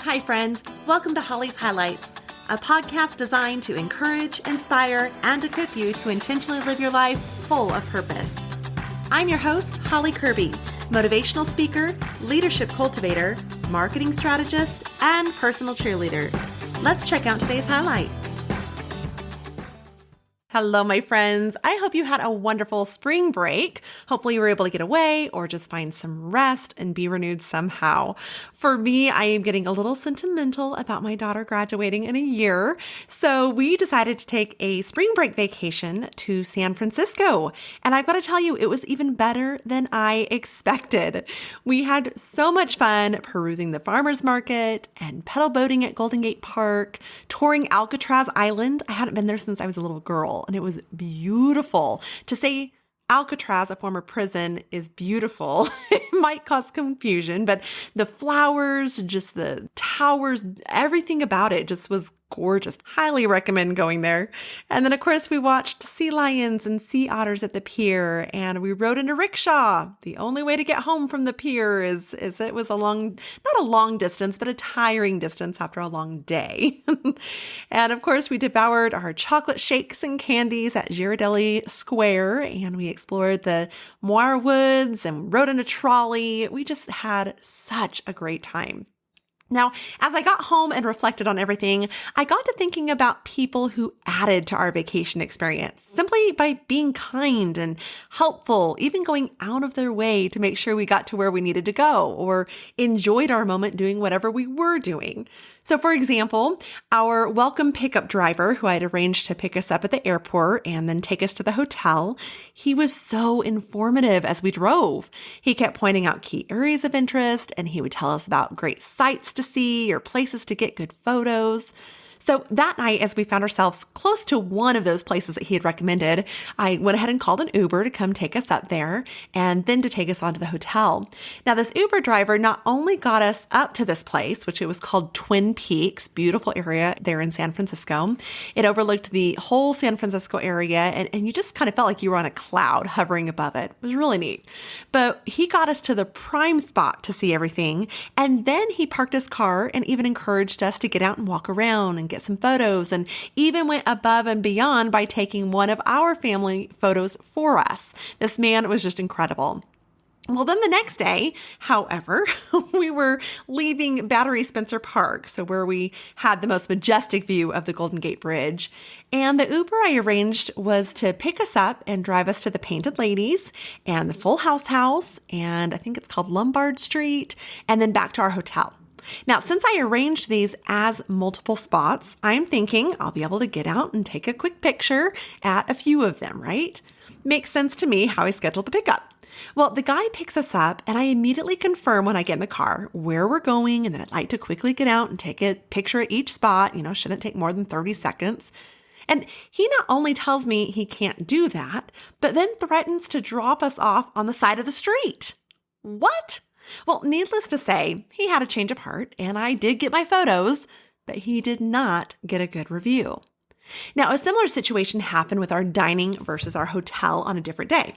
Hi, friend. Welcome to Holly's Highlights, a podcast designed to encourage, inspire, and equip you to intentionally live your life full of purpose. I'm your host, Holly Kirby, motivational speaker, leadership cultivator, marketing strategist, and personal cheerleader. Let's check out today's highlight. Hello, my friends. I hope you had a wonderful spring break. Hopefully you were able to get away or just find some rest and be renewed somehow. For me, I am getting a little sentimental about my daughter graduating in a year. So we decided to take a spring break vacation to San Francisco. And I've got to tell you, it was even better than I expected. We had so much fun perusing the farmer's market and pedal boating at Golden Gate Park, touring Alcatraz Island. I hadn't been there since I was a little girl. And it was beautiful. To say Alcatraz, a former prison, is beautiful, it might cause confusion, but the flowers, just the towers, everything about it just was gorgeous. Highly recommend going there. And then, of course, we watched sea lions and sea otters at the pier, and we rode in a rickshaw. The only way to get home from the pier is it was not a long distance, but a tiring distance after a long day. And of course, we devoured our chocolate shakes and candies at Ghirardelli Square, and we explored the Moir Woods and rode in a trolley. We just had such a great time. Now, as I got home and reflected on everything, I got to thinking about people who added to our vacation experience simply by being kind and helpful, even going out of their way to make sure we got to where we needed to go or enjoyed our moment doing whatever we were doing. So, for example, our welcome pickup driver, who I had arranged to pick us up at the airport and then take us to the hotel, he was so informative as we drove. He kept pointing out key areas of interest, and he would tell us about great sights to see or places to get good photos. So that night, as we found ourselves close to one of those places that he had recommended, I went ahead and called an Uber to come take us up there and then to take us on to the hotel. Now, this Uber driver not only got us up to this place, which it was called Twin Peaks, beautiful area there in San Francisco. It overlooked the whole San Francisco area, and you just kind of felt like you were on a cloud hovering above it. It was really neat. But he got us to the prime spot to see everything, and then he parked his car and even encouraged us to get out and walk around and get some photos, and even went above and beyond by taking one of our family photos for us. This man was just incredible. Well, then the next day, however, we were leaving Battery Spencer Park, so where we had the most majestic view of the Golden Gate Bridge. And the Uber I arranged was to pick us up and drive us to the Painted Ladies and the Full House, and I think it's called Lombard Street, and then back to our hotel. Now, since I arranged these as multiple spots, I'm thinking I'll be able to get out and take a quick picture at a few of them, right? Makes sense to me how I scheduled the pickup. Well, the guy picks us up, and I immediately confirm when I get in the car where we're going, and then I'd like to quickly get out and take a picture at each spot. Shouldn't take more than 30 seconds. And he not only tells me he can't do that, but then threatens to drop us off on the side of the street. What? Well, needless to say, he had a change of heart, and I did get my photos, but he did not get a good review. Now, a similar situation happened with our dining versus our hotel on a different day.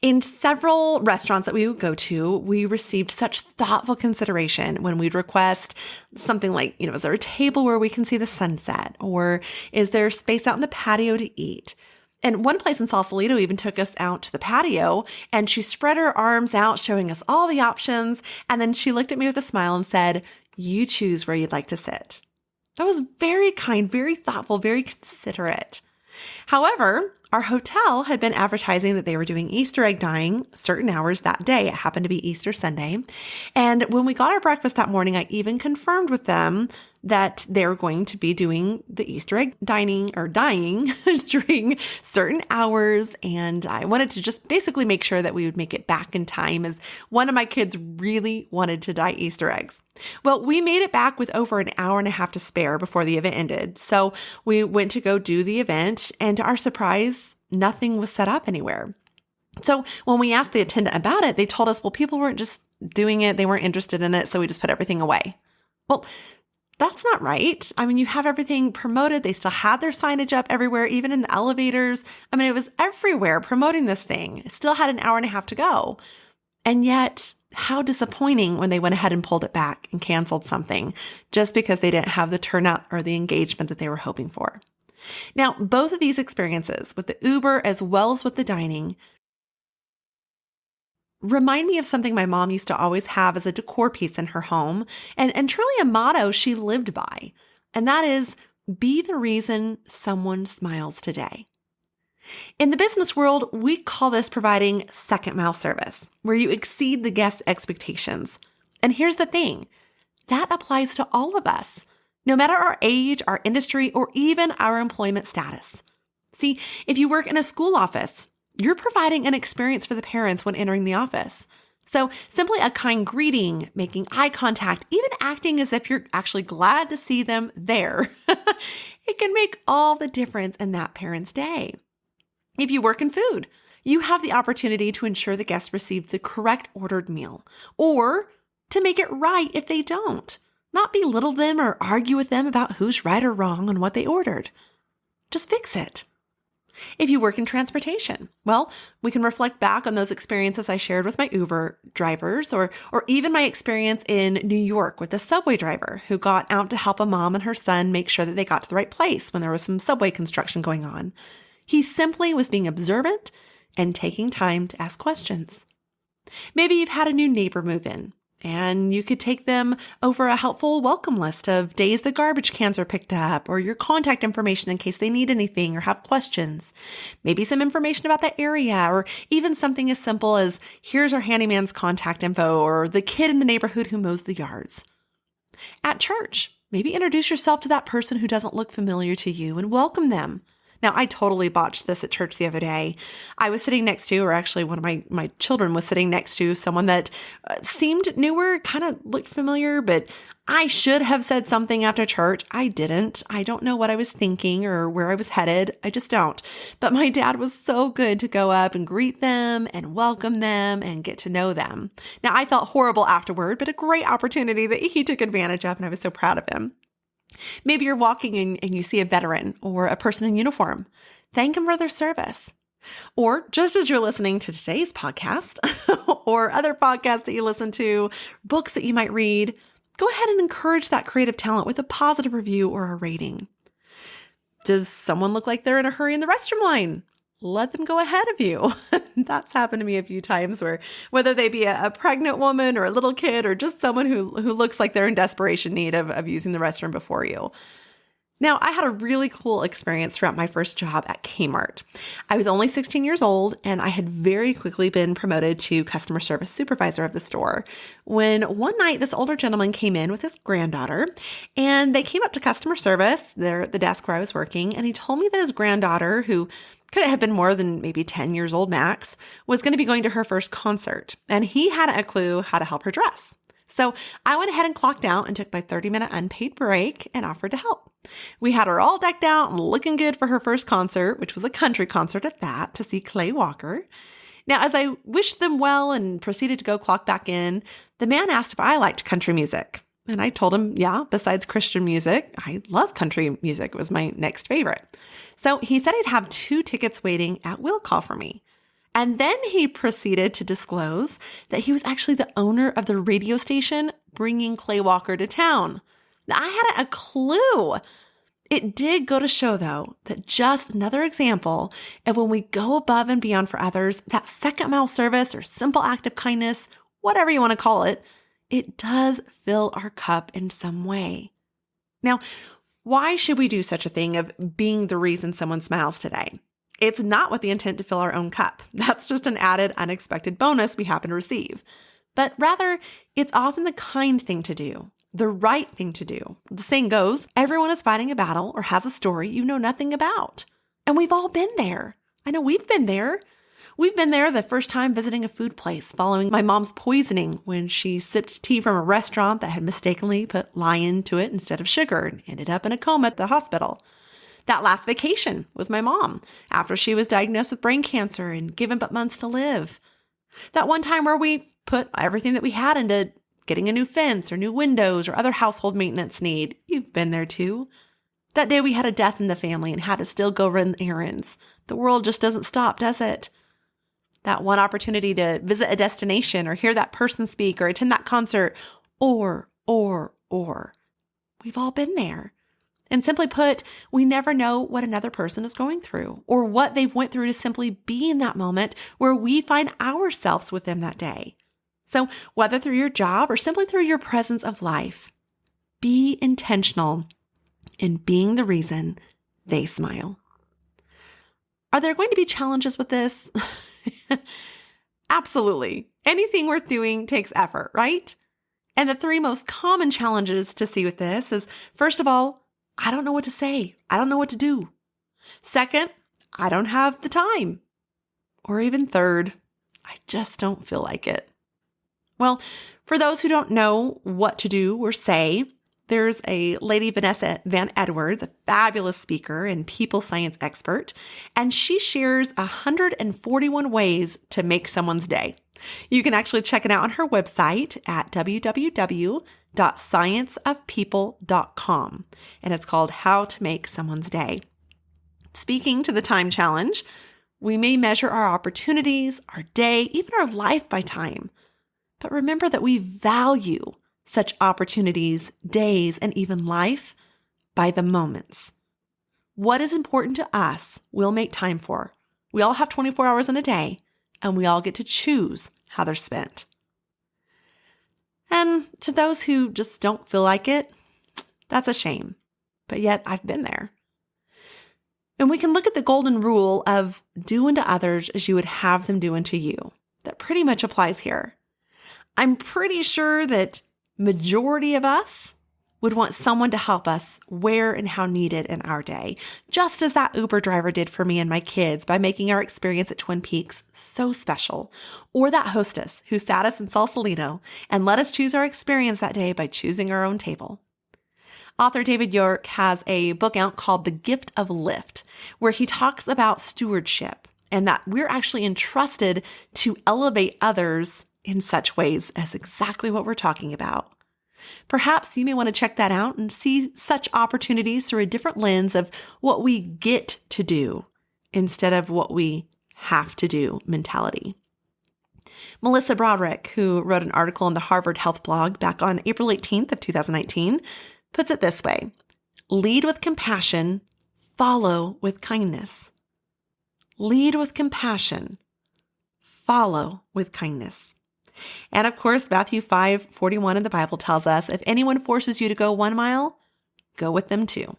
In several restaurants that we would go to, we received such thoughtful consideration when we'd request something like, is there a table where we can see the sunset? Or is there space out in the patio to eat? And one place in Sausalito even took us out to the patio, and she spread her arms out, showing us all the options. And then she looked at me with a smile and said, "You choose where you'd like to sit." That was very kind, very thoughtful, very considerate. However, our hotel had been advertising that they were doing Easter egg dyeing certain hours that day. It happened to be Easter Sunday. And when we got our breakfast that morning, I even confirmed with them that they were going to be doing the Easter egg dyeing during certain hours. And I wanted to just basically make sure that we would make it back in time, as one of my kids really wanted to dye Easter eggs. Well, we made it back with over an hour and a half to spare before the event ended. So we went to go do the event, and to our surprise, nothing was set up anywhere. So when we asked the attendant about it, they told us, well, people weren't just doing it. They weren't interested in it. So we just put everything away. Well, that's not right. I mean, you have everything promoted. They still had their signage up everywhere, even in the elevators. I mean, it was everywhere promoting this thing. It still had an hour and a half to go. And yet how disappointing when they went ahead and pulled it back and canceled something just because they didn't have the turnout or the engagement that they were hoping for. Now, both of these experiences with the Uber as well as with the dining remind me of something my mom used to always have as a decor piece in her home and truly a motto she lived by. And that is, be the reason someone smiles today. In the business world, we call this providing second mile service, where you exceed the guest's expectations. And here's the thing, that applies to all of us, no matter our age, our industry, or even our employment status. See, if you work in a school office, you're providing an experience for the parents when entering the office. So simply a kind greeting, making eye contact, even acting as if you're actually glad to see them there, it can make all the difference in that parent's day. If you work in food, you have the opportunity to ensure the guests receive the correct ordered meal, or to make it right if they don't. Not belittle them or argue with them about who's right or wrong on what they ordered. Just fix it. If you work in transportation, well, we can reflect back on those experiences I shared with my Uber drivers, or even my experience in New York with a subway driver who got out to help a mom and her son make sure that they got to the right place when there was some subway construction going on. He simply was being observant and taking time to ask questions. Maybe you've had a new neighbor move in, and you could take them over a helpful welcome list of days the garbage cans are picked up, or your contact information in case they need anything or have questions. Maybe some information about the area, or even something as simple as, here's our handyman's contact info, or the kid in the neighborhood who mows the yards. At church, maybe introduce yourself to that person who doesn't look familiar to you and welcome them. Now, I totally botched this at church the other day. I was sitting next to, or actually one of my children was sitting next to someone that seemed newer, kind of looked familiar, but I should have said something after church. I didn't. I don't know what I was thinking or where I was headed. I just don't. But my dad was so good to go up and greet them and welcome them and get to know them. Now, I felt horrible afterward, but a great opportunity that he took advantage of, and I was so proud of him. Maybe you're walking and you see a veteran or a person in uniform. Thank them for their service. Or just as you're listening to today's podcast or other podcasts that you listen to, books that you might read, go ahead and encourage that creative talent with a positive review or a rating. Does someone look like they're in a hurry in the restroom line? Let them go ahead of you. That's happened to me a few times, where whether they be a pregnant woman or a little kid or just someone who looks like they're in desperation need of using the restroom before you. Now, I had a really cool experience throughout my first job at Kmart. I was only 16 years old, and I had very quickly been promoted to customer service supervisor of the store, when one night this older gentleman came in with his granddaughter, and they came up to customer service, the desk where I was working, and he told me that his granddaughter, who couldn't have been more than maybe 10 years old max, was going to be going to her first concert, and he hadn't a clue how to help her dress. So I went ahead and clocked out and took my 30-minute unpaid break and offered to help. We had her all decked out and looking good for her first concert, which was a country concert at that, to see Clay Walker. Now, as I wished them well and proceeded to go clock back in, the man asked if I liked country music. And I told him, yeah, besides Christian music, I love country music. It was my next favorite. So he said he'd have 2 tickets waiting at will call for me. And then he proceeded to disclose that he was actually the owner of the radio station bringing Clay Walker to town. Now, I hadn't a clue. It did go to show, though, that just another example of when we go above and beyond for others, that second mile service or simple act of kindness, whatever you want to call it, it does fill our cup in some way. Now, why should we do such a thing of being the reason someone smiles today? It's not with the intent to fill our own cup. That's just an added, unexpected bonus we happen to receive. But rather, it's often the kind thing to do, the right thing to do. The saying goes, everyone is fighting a battle or has a story you know nothing about. And we've all been there. I know we've been there. We've been there the first time visiting a food place following my mom's poisoning when she sipped tea from a restaurant that had mistakenly put lye into it instead of sugar and ended up in a coma at the hospital. That last vacation with my mom after she was diagnosed with brain cancer and given but months to live. That one time where we put everything that we had into getting a new fence or new windows or other household maintenance need. You've been there too. That day we had a death in the family and had to still go run errands. The world just doesn't stop, does it? that one opportunity to visit a destination or hear that person speak or attend that concert, or. We've all been there. And simply put, we never know what another person is going through or what they've went through to simply be in that moment where we find ourselves with them that day. So whether through your job or simply through your presence of life, be intentional in being the reason they smile. Are there going to be challenges with this? Absolutely. Anything worth doing takes effort, right? And the three most common challenges to see with this is, first of all, I don't know what to say. I don't know what to do. Second, I don't have the time. Or even third, I just don't feel like it. Well, for those who don't know what to do or say, there's a lady, Vanessa Van Edwards, a fabulous speaker and people science expert, and she shares 141 ways to make someone's day. You can actually check it out on her website at www.scienceofpeople.com, and it's called How to Make Someone's Day. Speaking to the time challenge, we may measure our opportunities, our day, even our life by time. But remember that we value such opportunities, days, and even life by the moments. What is important to us, we'll make time for. We all have 24 hours in a day, and we all get to choose how they're spent. And to those who just don't feel like it, that's a shame. But yet I've been there. And we can look at the golden rule of do unto others as you would have them do unto you. That pretty much applies here. I'm pretty sure that majority of us would want someone to help us where and how needed in our day, just as that Uber driver did for me and my kids by making our experience at Twin Peaks so special, or that hostess who sat us in Sausalito and let us choose our experience that day by choosing our own table. Author David York has a book out called The Gift of Lift, where he talks about stewardship and that we're actually entrusted to elevate others in such ways as exactly what we're talking about. Perhaps you may want to check that out and see such opportunities through a different lens of what we get to do instead of what we have to do mentality. Melissa Broderick, who wrote an article on the Harvard Health blog back on April 18th of 2019, puts it this way: lead with compassion, follow with kindness. Lead with compassion, follow with kindness. And of course, Matthew 5:41 in the Bible tells us, if anyone forces you to go 1 mile, go with them 2.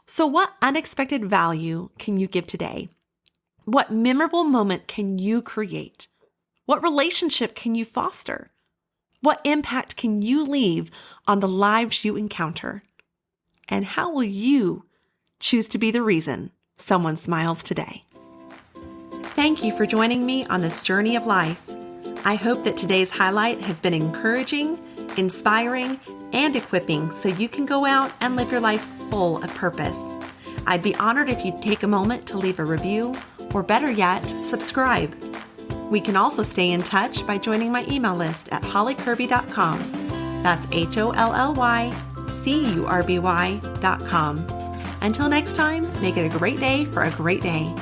So what unexpected value can you give today? What memorable moment can you create? What relationship can you foster? What impact can you leave on the lives you encounter? And how will you choose to be the reason someone smiles today? Thank you for joining me on this journey of life. I hope that today's highlight has been encouraging, inspiring, and equipping so you can go out and live your life full of purpose. I'd be honored if you'd take a moment to leave a review, or better yet, subscribe. We can also stay in touch by joining my email list at hollykirby.com. That's HOLLYCURBY.com. Until next time, make it a great day for a great day.